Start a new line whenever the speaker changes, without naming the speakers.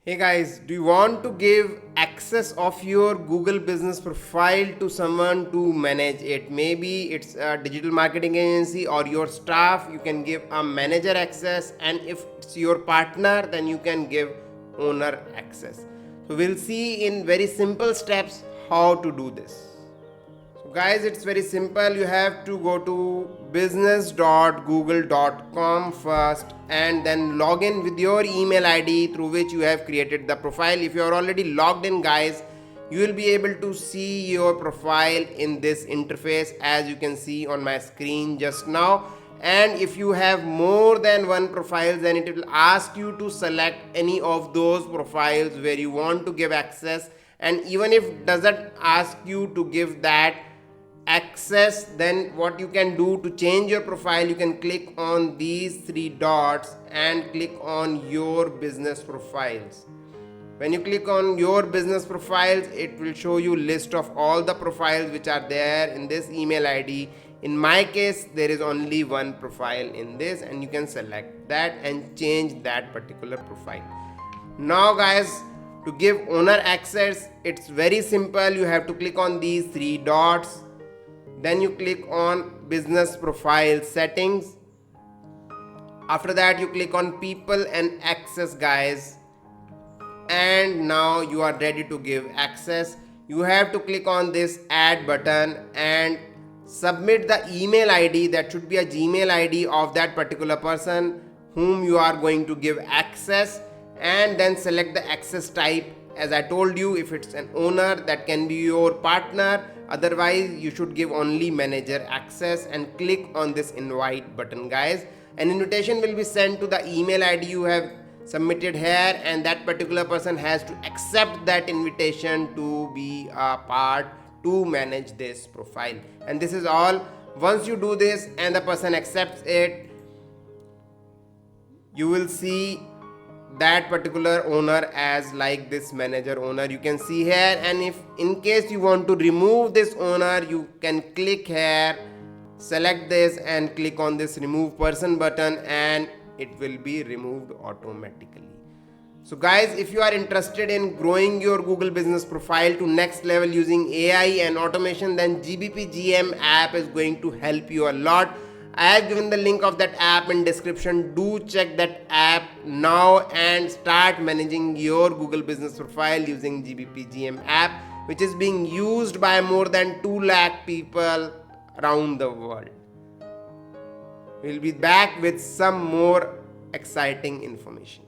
Hey guys, do you want to give access of your Google business profile to someone to manage it? Maybe it's a digital marketing agency or your staff. You can give a manager access, and if it's your partner, then you can give owner access. So we'll see in very simple steps how to do this. So guys, it's very simple. You have to go to business.google.com first and then log in with your email ID through which you have created the profile. If you are already logged in guys, you will be able to see your profile in this interface as you can see on my screen just now. And if you have more than one profile, then it will ask you to select any of those profiles where you want to give access. And even if doesn't ask you to give that access, then what you can do to change your profile, you can click on these three dots and click on your business profiles. When you click on your business profiles, it will show you list of all the profiles which are there in this email ID. In my case, there is only one profile in this, and you can select that and change that particular profile. Now guys, to give owner access, it's very simple. You have to click on these three dots, then you click on business profile settings. After that you click on people and access guys, and now you are ready to give access. You have to click on this add button and submit the email ID. That should be a Gmail ID of that particular person whom you are going to give access, and then select the access type. As I told you, if it's an owner, that can be your partner. Otherwise you should give only manager access, and click on this invite button guys. An invitation will be sent to the email ID you have submitted here, and that particular person has to accept that invitation to be a part to manage this profile. And this is all. Once you do this and the person accepts it, you will see that particular owner as like this manager owner you can see here. And if in case you want to remove this owner, you can click here, select this and click on this remove person button, and it will be removed automatically. So guys, if you are interested in growing your Google business profile to next level using AI and automation, then gbpgm app is going to help you a lot. I have given the link of that app in description. Do check that app now and start managing your Google business profile using gbpgm app, which is being used by more than 2 lakh people around the world. We'll be back with some more exciting information.